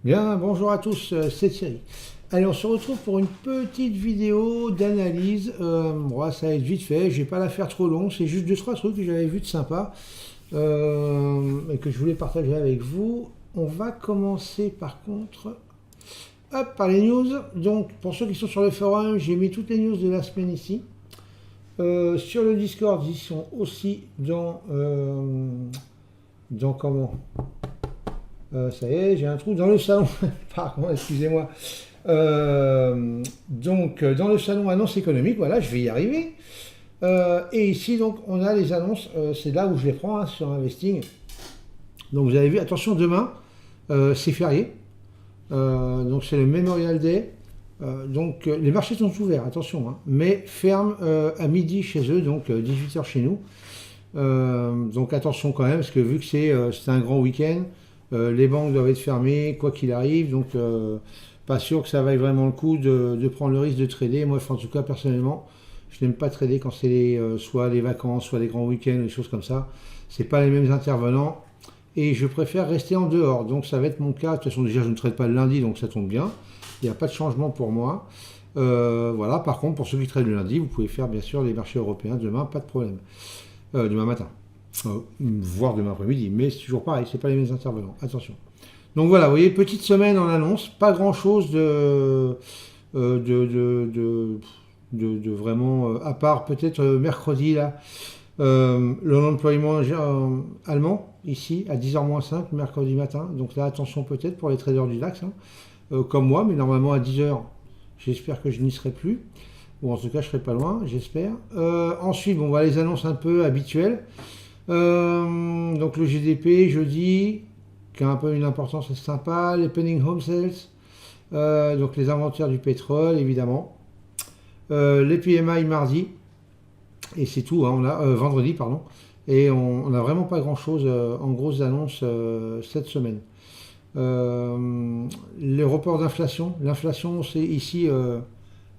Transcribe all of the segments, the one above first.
Bien, bonjour à tous, c'est Thierry. Allez, on se retrouve pour une petite vidéo d'analyse. Ça va être vite fait, je vais pas la faire trop long, c'est juste 2-3 trucs que j'avais vu de sympa et que je voulais partager avec vous. On va commencer par contre par les news. Donc, pour ceux qui sont sur le forum, j'ai mis toutes les news de la semaine ici. Sur le Discord, ils sont aussi dans comment ça y est, j'ai un trou dans le salon. Pardon, excusez-moi. Dans le salon annonce économique, voilà, je vais y arriver. Et ici, donc, on a les annonces. C'est là où je les prends hein, sur Investing. Donc, vous avez vu, attention, demain, c'est férié. Donc, c'est le Memorial Day. Les marchés sont ouverts, attention, hein, mais ferment à midi chez eux, donc 18h chez nous. Donc, attention quand même, parce que vu que c'est un grand week-end, les banques doivent être fermées, quoi qu'il arrive, donc pas sûr que ça vaille vraiment le coup de prendre le risque de trader. Moi, en tout cas, personnellement, je n'aime pas trader quand c'est soit les vacances, soit les grands week-ends, des choses comme ça. C'est pas les mêmes intervenants et je préfère rester en dehors. Donc, ça va être mon cas. De toute façon, déjà, je ne trade pas le lundi, donc ça tombe bien. Il n'y a pas de changement pour moi. Voilà. Par contre, pour ceux qui tradent le lundi, vous pouvez faire bien sûr les marchés européens demain, pas de problème. Demain matin. Voire demain après-midi, mais c'est toujours pareil, c'est pas les mêmes intervenants, attention. Donc voilà, vous voyez, petite semaine en annonce, pas grand-chose de vraiment, à part peut-être mercredi, là, l'employement allemand, ici, à 10h-5, mercredi matin, donc là, attention peut-être pour les traders du DAX, hein, comme moi, mais normalement à 10h, j'espère que je n'y serai plus, ou en tout cas, je serai pas loin, j'espère. Ensuite, bon, on va les annonces un peu habituelles. Donc le GDP jeudi qui a un peu une importance sympa, les pending home sales, donc les inventaires du pétrole évidemment, les PMI mardi et c'est tout, hein, on a vendredi pardon, et on n'a vraiment pas grand chose en grosses annonces cette semaine. Les reports d'inflation, l'inflation c'est ici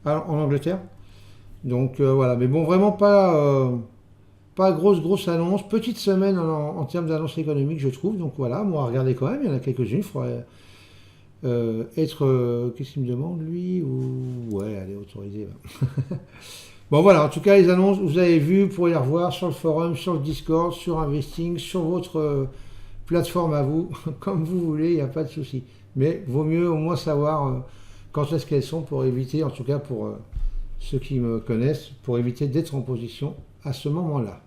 en Angleterre, donc voilà, mais bon vraiment pas grosse annonce, petite semaine en termes d'annonce économique, je trouve. Donc voilà, moi, regardez quand même, il y en a quelques-unes. Il faudrait être. Qu'est-ce qu'il me demande, lui Ouais, allez, autorisé. Bon, voilà, en tout cas, les annonces, vous avez vu, vous pourrez les revoir sur le forum, sur le Discord, sur Investing, sur votre plateforme à vous, comme vous voulez, il n'y a pas de souci. Mais vaut mieux au moins savoir quand est-ce qu'elles sont pour éviter, en tout cas pour ceux qui me connaissent, pour éviter d'être en position à ce moment-là.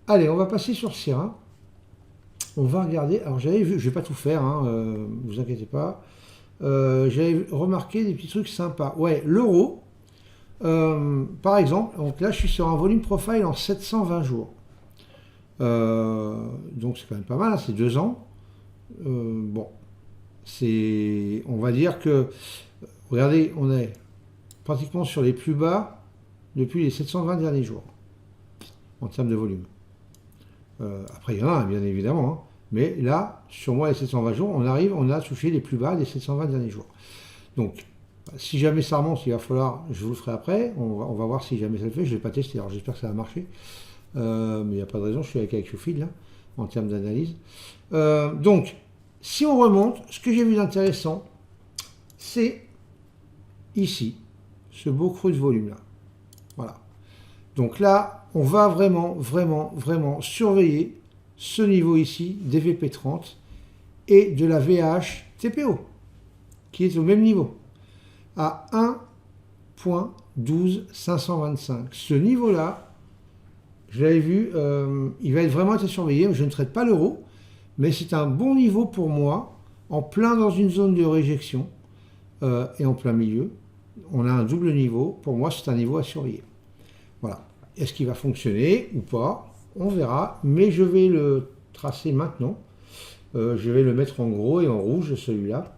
Allez, on va passer sur Sierra. On va regarder. Alors j'avais vu, je ne vais pas tout faire, hein, vous inquiétez pas. J'avais remarqué des petits trucs sympas. Ouais, l'euro, par exemple, donc là je suis sur un volume profile en 720 jours. Donc c'est quand même pas mal, hein, c'est 2 ans. Bon, on va dire que, regardez, on est pratiquement sur les plus bas depuis les 720 derniers jours, en termes de volume. Après, il y en a, bien évidemment, hein. Mais là, sur moi, les 720 jours, on a touché les plus bas des 720 derniers jours. Donc, si jamais ça remonte, il va falloir, je vous le ferai après, on va voir si jamais ça le fait, je ne l'ai pas testé, alors j'espère que ça va marcher. Mais il n'y a pas de raison, je suis avec Showfield, là, en termes d'analyse. Donc, si on remonte, ce que j'ai vu d'intéressant, c'est ici, ce beau creux de volume-là. Voilà. Donc là, on va vraiment surveiller ce niveau ici des VP30 et de la VH TPO, qui est au même niveau, à 1.12525. Ce niveau-là, je l'avais vu, il va être vraiment être surveillé. Je ne traite pas l'euro, mais c'est un bon niveau pour moi, en plein dans une zone de réjection et en plein milieu. On a un double niveau. Pour moi, c'est un niveau à surveiller. Voilà. Est-ce qu'il va fonctionner ou pas? On verra. Mais je vais le tracer maintenant. Je vais le mettre en gros et en rouge, celui-là,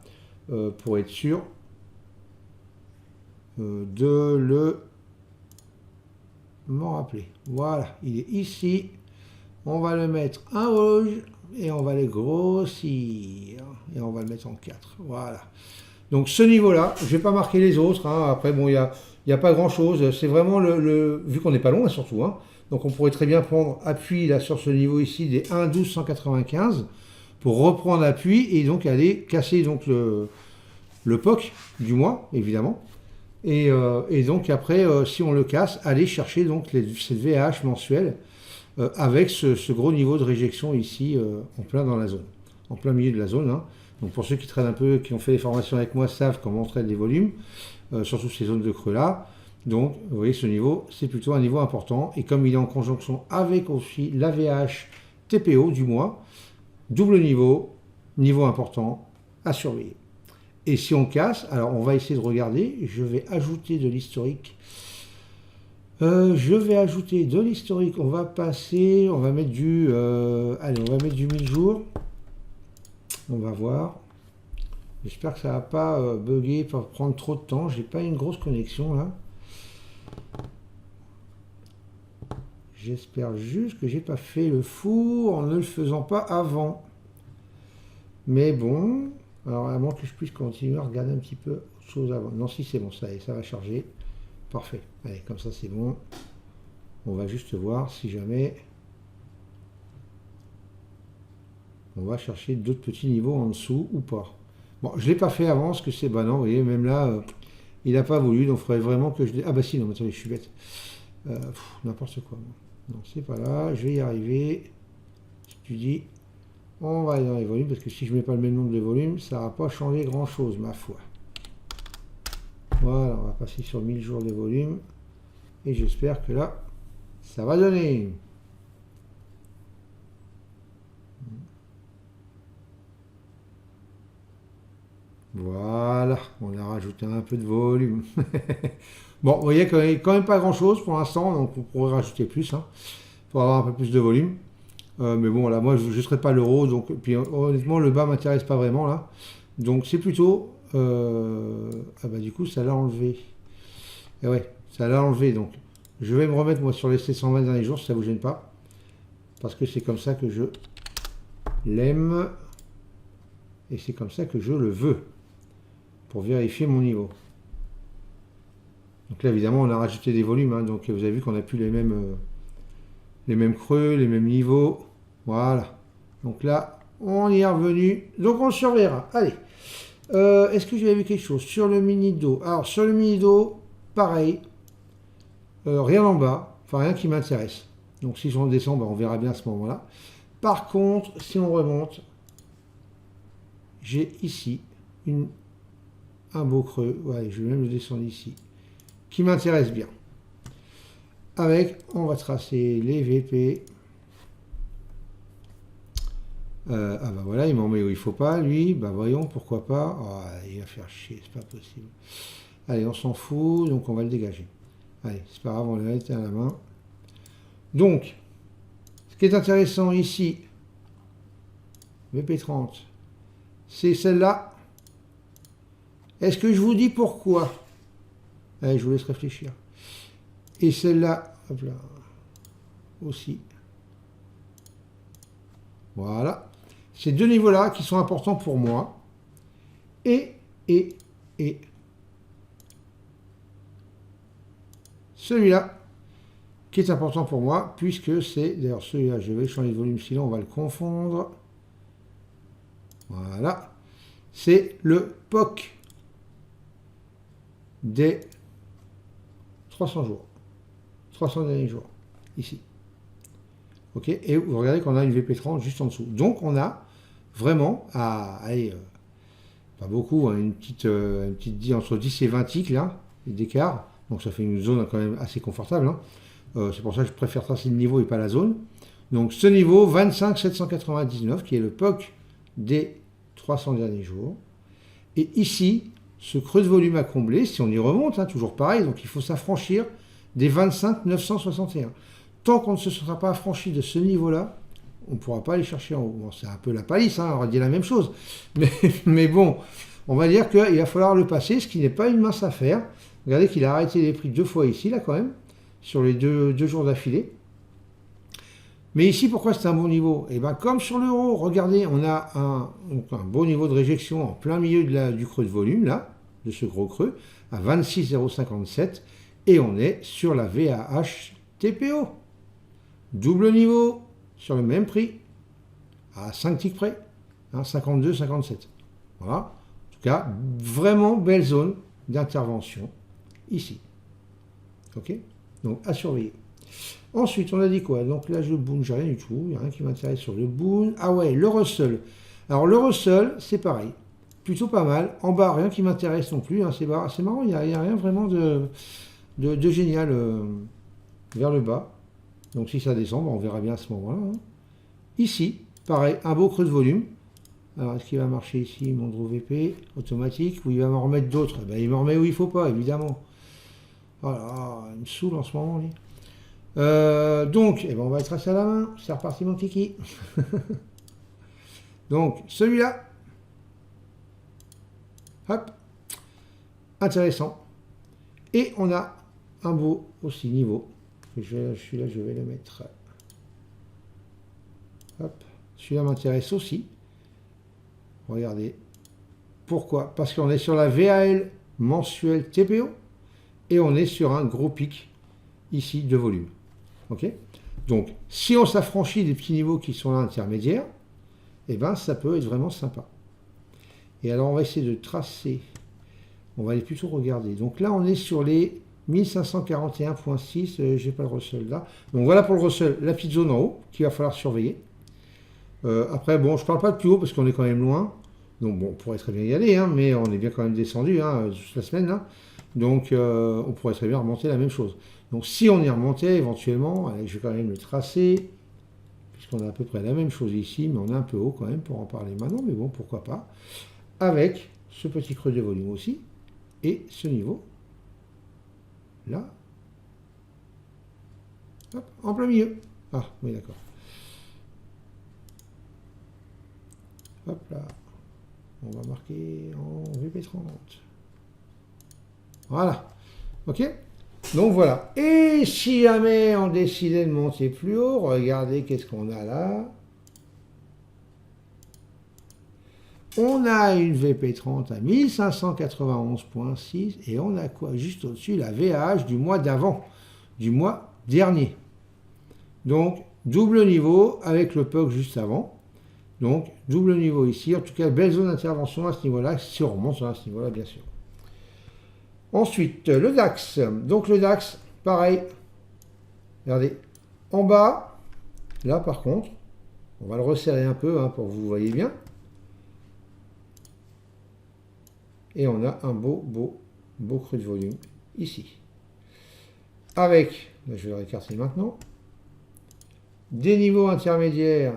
pour être sûr de m'en rappeler. Voilà. Il est ici. On va le mettre en rouge et on va le grossir. Et on va le mettre en 4. Voilà. Donc ce niveau-là, je ne vais pas marquer les autres. Hein. Après, bon, il n'y a pas grand-chose. C'est vraiment vu qu'on n'est pas loin, surtout. Hein. Donc on pourrait très bien prendre appui là sur ce niveau ici des 1,1295. pour reprendre appui et donc aller casser donc le POC du mois, évidemment. Et donc après, si on le casse, aller chercher donc cette VAH mensuelle avec ce gros niveau de réjection ici en plein dans la zone, en plein milieu de la zone. Hein. Donc pour ceux qui traînent un peu, qui ont fait des formations avec moi, savent comment on traite les volumes, surtout ces zones de creux là. Donc vous voyez ce niveau, c'est plutôt un niveau important. Et comme il est en conjonction avec aussi la VAH TPO du mois, double niveau, niveau important à surveiller. Et si on casse, alors on va essayer de regarder, je vais ajouter de l'historique. On va passer, on va mettre du, allez, on va mettre du 1000 jours. On va voir. J'espère que ça va pas bugger, pas prendre trop de temps. J'ai pas une grosse connexion là. J'espère juste que j'ai pas fait le fou en ne le faisant pas avant. Mais bon, alors à moins que je puisse continuer à regarder un petit peu autre chose avant. Non, si c'est bon, ça y est, ça va charger. Parfait. Allez, comme ça c'est bon. On va juste voir si jamais on va chercher d'autres petits niveaux en dessous ou pas. Bon, je ne l'ai pas fait avant, parce que c'est... Bah non, vous voyez, même là, il n'a pas voulu, donc il faudrait vraiment que je... Ah bah si, non, attendez, je suis bête. N'importe quoi. Non, c'est pas là, je vais y arriver. Si tu dis, on va aller dans les volumes, parce que si je ne mets pas le même nombre de volumes, ça ne va pas changer grand-chose, ma foi. Voilà, on va passer sur 1000 jours de volume. Et j'espère que là, ça va donner. Voilà, on a rajouté un peu de volume. Bon, vous voyez qu'il n'y a quand même pas grand-chose pour l'instant, donc on pourrait rajouter plus, hein, pour avoir un peu plus de volume. Mais bon, là, moi, je ne serai pas l'euro, donc puis honnêtement, le bas ne m'intéresse pas vraiment, là. Donc c'est plutôt... ah bah du coup, ça l'a enlevé. Et ouais, ça l'a enlevé, donc je vais me remettre, moi, sur les 720 derniers jours, si ça ne vous gêne pas. Parce que c'est comme ça que je l'aime. Et c'est comme ça que je le veux. Pour vérifier mon niveau. Donc là, évidemment, on a rajouté des volumes. Hein, donc vous avez vu qu'on n'a plus les mêmes creux, les mêmes niveaux. Voilà. Donc là, on y est revenu. Donc on le surveillera. Allez. Est-ce que j'ai vu quelque chose sur le mini-do? Alors, sur le mini-do, pareil. Rien en bas. Enfin, rien qui m'intéresse. Donc si je redescends, ben, on verra bien à ce moment-là. Par contre, si on remonte, j'ai ici un beau creux. Ouais, je vais même le descendre ici. Qui m'intéresse bien. Avec, on va tracer les VP. Ah bah voilà, il m'en met où il faut pas, lui. Bah voyons, pourquoi pas. Oh, il va faire chier, c'est pas possible. Allez, on s'en fout, donc on va le dégager. Allez, c'est pas grave, on l'a été à la main. Donc, ce qui est intéressant ici, VP30, c'est celle-là. Est-ce que je vous dis pourquoi? Allez, je vous laisse réfléchir. Et celle-là, hop là, aussi. Voilà. Ces deux niveaux-là qui sont importants pour moi. Et celui-là qui est important pour moi, puisque c'est, d'ailleurs celui-là, je vais changer de volume, sinon on va le confondre. Voilà. C'est le POC des 300 jours. 300 derniers jours. Ici. Ok. Et vous regardez qu'on a une VP30 juste en dessous. Donc on a vraiment à aller, pas beaucoup, hein, une petite entre 10 et 20 ticks là, d'écart. Donc ça fait une zone quand même assez confortable. Hein. C'est pour ça que je préfère tracer le niveau et pas la zone. Donc ce niveau 25 799 qui est le POC des 300 derniers jours. Et ici, ce creux de volume à combler, si on y remonte, hein, toujours pareil, donc il faut s'affranchir des 25 961. Tant qu'on ne se sera pas affranchi de ce niveau-là, on ne pourra pas aller chercher en haut. Bon, c'est un peu la palisse, hein, on va dire la même chose. Mais bon, on va dire qu'il va falloir le passer, ce qui n'est pas une mince affaire. Regardez qu'il a arrêté les prix 2 fois ici, là quand même, sur les deux jours d'affilée. Mais ici, pourquoi c'est un bon niveau? Et bien, comme sur l'euro, regardez, on a un beau niveau de réjection en plein milieu du creux de volume, là, de ce gros creux, à 26,057, et on est sur la VAH TPO. Double niveau, sur le même prix, à 5 ticks près. hein, 52, 57. Voilà. En tout cas, vraiment belle zone d'intervention ici. Ok? Donc, à surveiller. Ensuite, on a dit quoi? Donc là, je boon, j'ai rien du tout. Il n'y a rien qui m'intéresse sur le boon. Ah ouais, le Russell. Alors, le Russell, c'est pareil. Plutôt pas mal. En bas, rien qui m'intéresse non plus. Hein. C'est marrant, il n'y a rien vraiment de génial vers le bas. Donc, si ça descend, on verra bien à ce moment-là. Hein. Ici, pareil, un beau creux de volume. Alors, est-ce qu'il va marcher ici, mon Draw VP automatique, ou il va m'en remettre d'autres? Ben, il m'en remet où il ne faut pas, évidemment. Voilà, il me saoule en ce moment, lui. Donc, eh ben, on va être à la main. C'est reparti, mon kiki. Donc, celui-là. Hop. Intéressant. Et on a un beau aussi niveau. Celui-là, je vais le mettre. Hop. Celui-là m'intéresse aussi. Regardez. Pourquoi? Parce qu'on est sur la VAL mensuelle TPO et on est sur un gros pic ici de volume. Ok? Donc, si on s'affranchit des petits niveaux qui sont là intermédiaires, eh ben, ça peut être vraiment sympa. Et alors, on va essayer de tracer. On va aller plutôt regarder. Donc là, on est sur les 1541.6. J'ai pas le Russell là. Donc voilà pour le Russell, la petite zone en haut qu'il va falloir surveiller. Après, bon, je parle pas de plus haut parce qu'on est quand même loin. Donc bon, on pourrait très bien y aller, hein, mais on est bien quand même descendu hein, toute la semaine là. Donc on pourrait très bien remonter la même chose. Donc si on y remontait éventuellement, allez, je vais quand même le tracer, puisqu'on a à peu près la même chose ici, mais on est un peu haut quand même pour en parler maintenant, mais bon, pourquoi pas. Avec ce petit creux de volume aussi, et ce niveau là, hop, en plein milieu. Ah, oui, d'accord. Hop là. On va marquer en VP30. Voilà. Ok? Donc voilà. Et si jamais on décidait de monter plus haut, regardez qu'est-ce qu'on a là. On a une VP30 à 1591.6 et on a quoi? Juste au-dessus, la VAH du mois d'avant, du mois dernier. Donc, double niveau avec le POC juste avant. Donc, double niveau ici. En tout cas, belle zone d'intervention à ce niveau-là, si on remonte à ce niveau-là, bien sûr. Ensuite, le DAX. Donc, le DAX, pareil. Regardez, en bas, là, par contre, on va le resserrer un peu hein, pour que vous voyez bien. Et on a un beau creux de volume ici. Avec, je vais le écarter maintenant, des niveaux intermédiaires.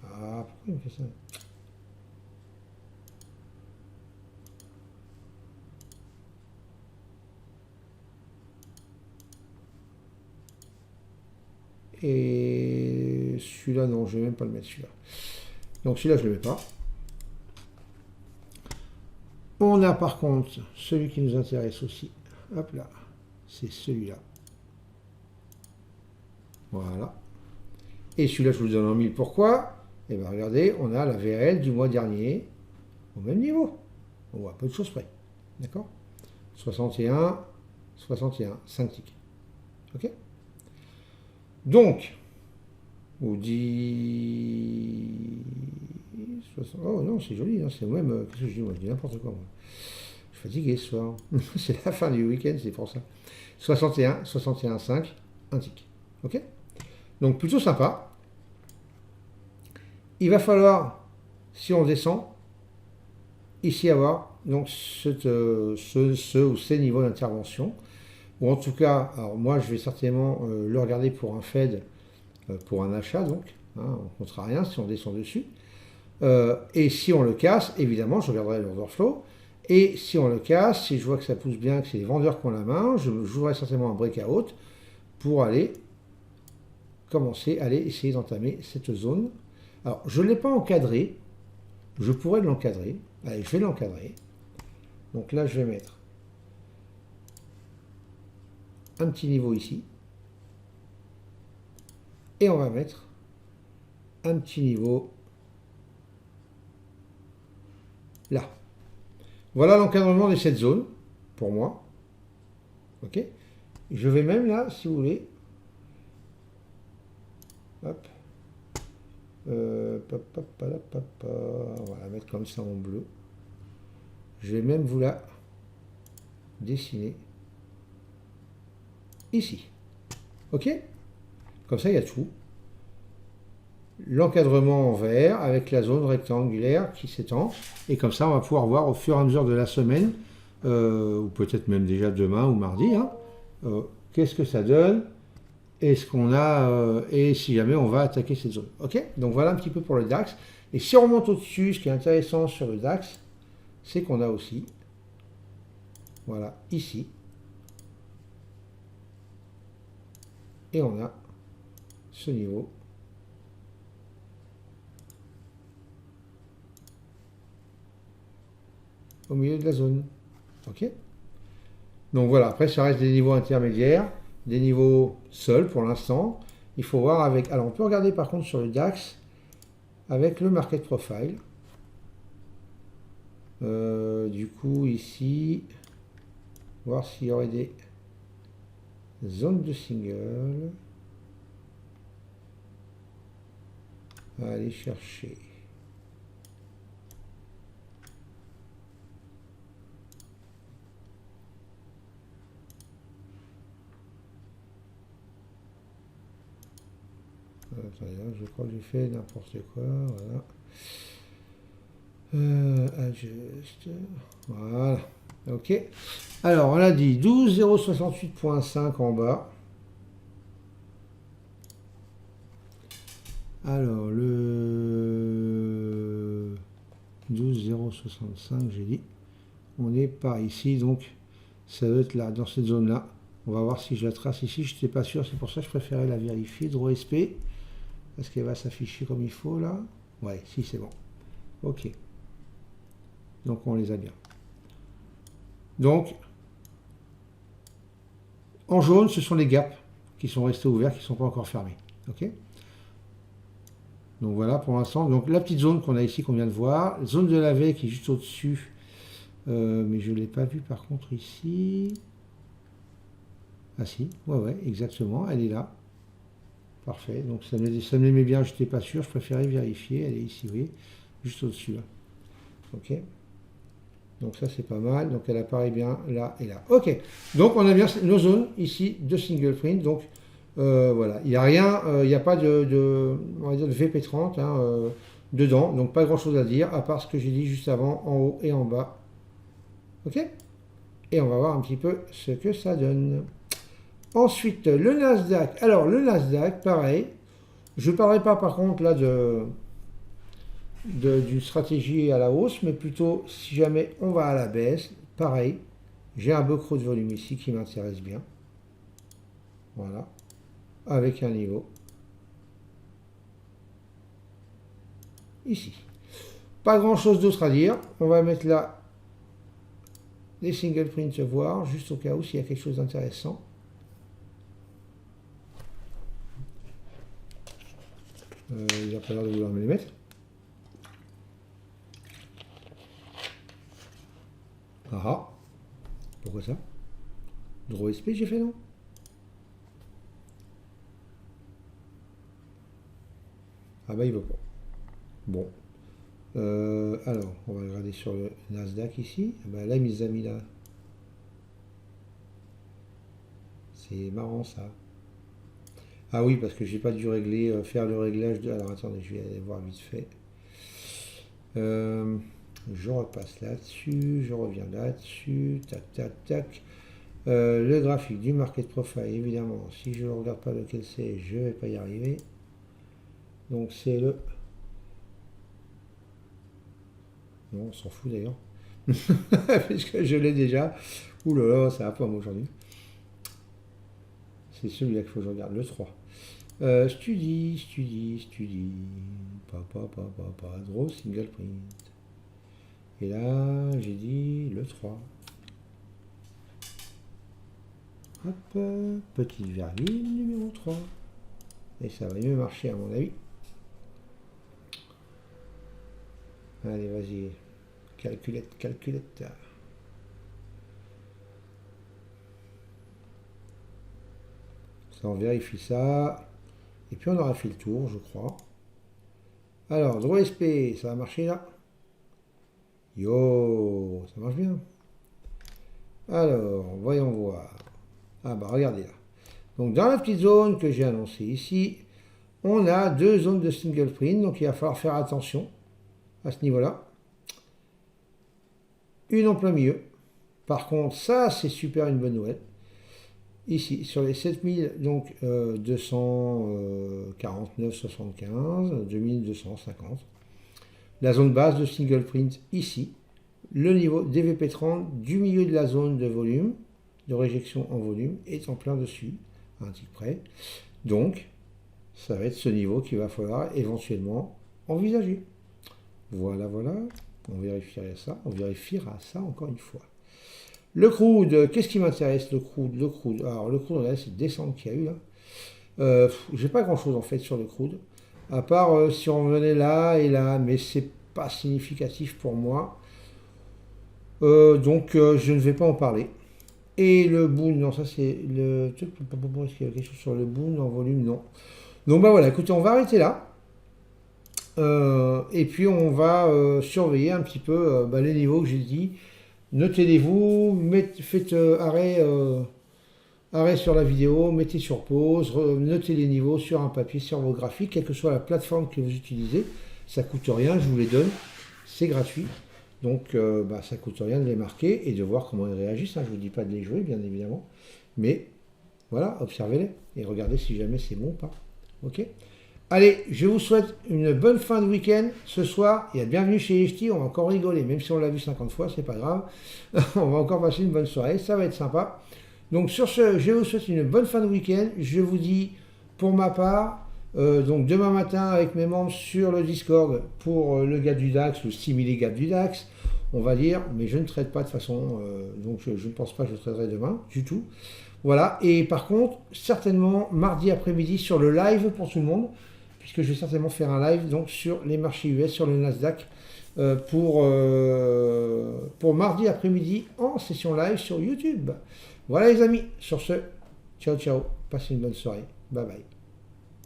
Ah, pourquoi il me fait ça? Et celui-là, non, je ne vais même pas le mettre celui-là. Donc celui-là, je ne le mets pas. On a par contre celui qui nous intéresse aussi. Hop là, c'est celui-là. Voilà. Et celui-là, je vous le donne en 1000. Pourquoi? Eh bien, regardez, on a la VRL du mois dernier au même niveau. On voit peu de choses près. D'accord? 61, 61, 5 ticks. Ok? Donc, on dit... 60... Oh non, c'est joli, hein, c'est même... Qu'est-ce que je dis? Moi, je dis n'importe quoi. Moi. Je suis fatigué ce soir. C'est la fin du week-end, c'est pour ça. 61, 61, 5, un tick. Ok? Donc, plutôt sympa. Il va falloir, si on descend, ici avoir donc ce ou ces niveaux d'intervention. Ou en tout cas, alors moi je vais certainement le regarder pour un Fed, pour un achat donc, hein, on ne comptera rien si on descend dessus. Et si on le casse, évidemment, je regarderai l'order flow. Et si on le casse, si je vois que ça pousse bien, que c'est les vendeurs qui ont la main, je jouerai certainement un breakout pour aller commencer, aller essayer d'entamer cette zone. Alors, je ne l'ai pas encadré, je pourrais l'encadrer. Allez, je vais l'encadrer. Donc là, je vais mettre un petit niveau ici. Et on va mettre un petit niveau là. Voilà l'encadrement de cette zone, pour moi. Ok. Je vais même là, si vous voulez, Hop. On va la mettre comme ça en bleu. Je vais même vous la dessiner ici. Ok? Comme ça, il y a tout. L'encadrement en vert avec la zone rectangulaire qui s'étend. Et comme ça, on va pouvoir voir au fur et à mesure de la semaine, ou peut-être même déjà demain ou mardi, hein, qu'est-ce que ça donne et ce qu'on a, et si jamais on va attaquer cette zone. Ok? Donc voilà un petit peu pour le DAX. Et si on remonte au-dessus, ce qui est intéressant sur le DAX, c'est qu'on a aussi, voilà, ici, et on a ce niveau au milieu de la zone. Ok? Donc voilà, après ça reste des niveaux intermédiaires, des niveaux seuls pour l'instant. Il faut voir avec... Alors on peut regarder par contre sur le DAX avec le Market Profile. Du coup ici, voir s'il y aurait des zones de single. À aller chercher. Attendez, je crois que j'ai fait n'importe quoi. Voilà. Adjust. Voilà. Ok. Alors, on a dit 12,068.5 en bas. Alors, le 12,065, j'ai dit. On est par ici, donc ça doit être là, dans cette zone-là. On va voir si je la trace ici. Je n'étais pas sûr, c'est pour ça que je préférais la vérifier. Draw SP. Est-ce qu'elle va s'afficher comme il faut là? Ouais, si c'est bon. Ok. Donc on les a bien. Donc, en jaune, ce sont les gaps qui sont restés ouverts, qui ne sont pas encore fermés. Ok. Donc voilà pour l'instant. Donc la petite zone qu'on a ici, qu'on vient de voir. Zone de la veille qui est juste au-dessus. Mais je ne l'ai pas vue par contre ici. Ah si, ouais, exactement. Elle est là. Parfait. Donc ça me met bien, je n'étais pas sûr. Je préférais vérifier. Elle est ici, vous voyez. Juste au-dessus là. Ok. Donc ça c'est pas mal, donc elle apparaît bien là et là. Ok, donc on a bien nos zones ici de single print, donc voilà, il n'y a rien, il n'y a pas on va dire de VP30 hein, dedans, donc pas grand chose à dire, à part ce que j'ai dit juste avant, en haut et en bas. Ok. Et on va voir un petit peu ce que ça donne. Ensuite, le Nasdaq. Alors le Nasdaq, pareil, je ne parlerai pas par contre là d'une stratégie à la hausse, mais plutôt si jamais on va à la baisse, pareil, j'ai un beau creux de volume ici qui m'intéresse bien. Voilà, avec un niveau ici. Pas grand chose d'autre à dire, on va mettre là les single prints voir, juste au cas où s'il y a quelque chose d'intéressant. Il n'a pas l'air de vouloir me les mettre. Ah, pourquoi ça? Draw SP j'ai fait non? Ah bah il veut pas. Bon. Alors, on va regarder sur le Nasdaq ici. Ah bah là, il les a mis là. C'est marrant ça. Ah oui, parce que j'ai pas dû régler, faire le réglage de... Alors attendez, je vais aller voir vite fait. Je repasse là-dessus, je reviens là-dessus, tac, tac, tac. Le graphique du market profile, évidemment, si je ne regarde pas lequel c'est, je ne vais pas y arriver. Donc c'est le... Non, on s'en fout d'ailleurs. Puisque je l'ai déjà. Ouh là là, ça va pas moi aujourd'hui. C'est celui-là qu'il faut que je regarde, le 3. Study. Draw, single print. Et là, j'ai dit le 3. Hop, petite virgule, numéro 3. Et ça va mieux marcher à mon avis. Allez, vas-y. Calculette. Ça, on vérifie ça. Et puis on aura fait le tour, je crois. Alors, Draw SP, ça va marcher là. Yo, ça marche bien. Alors, voyons voir. Ah bah regardez là. Donc dans la petite zone que j'ai annoncée ici, on a deux zones de single print, donc il va falloir faire attention à ce niveau-là. Une en plein milieu. Par contre, ça c'est super une bonne nouvelle. Ici, sur les 7000, donc 249,75, 2250. La zone base de single print ici. Le niveau DVP30 du milieu de la zone de volume, de réjection en volume, est en plein dessus, à un tick près. Donc, ça va être ce niveau qu'il va falloir éventuellement envisager. Voilà, voilà. On vérifiera ça encore une fois. Le crude, qu'est-ce qui m'intéresse le crude? Alors le crude, c'est descendre qu'il y a eu là. J'ai pas grand chose en fait sur le crude. À part si on venait là et là, mais c'est pas significatif pour moi. Donc je ne vais pas en parler. Et le boon, non, ça c'est le truc. Est-ce qu'il y a quelque chose sur le boon en volume? Non. Donc bah voilà, écoutez, on va arrêter là. Et puis on va surveiller un petit peu les niveaux que j'ai dit. Notez-les-vous, faites arrêt sur la vidéo, mettez sur pause, notez les niveaux sur un papier, sur vos graphiques, quelle que soit la plateforme que vous utilisez. Ça ne coûte rien, je vous les donne, c'est gratuit. Donc ça ne coûte rien de les marquer et de voir comment ils réagissent. Je ne vous dis pas de les jouer, bien évidemment. Mais voilà, observez-les et regardez si jamais c'est bon ou pas. Ok ? Allez, je vous souhaite une bonne fin de week-end. Ce soir, il y a bienvenue chez les Ch'tis, on va encore rigoler, même si on l'a vu 50 fois, c'est pas grave. On va encore passer une bonne soirée, ça va être sympa. Donc sur ce, je vous souhaite une bonne fin de week-end. Je vous dis, pour ma part, donc demain matin avec mes membres sur le Discord pour le gap du DAX, le simili gap du DAX, on va dire, mais je ne traite pas de façon, donc je ne pense pas que je traiterai demain du tout. Voilà, et par contre, certainement mardi après-midi sur le live pour tout le monde, puisque je vais certainement faire un live donc sur les marchés US, sur le Nasdaq, pour mardi après-midi en session live sur YouTube. Voilà les amis, sur ce, ciao ciao, passez une bonne soirée, bye bye.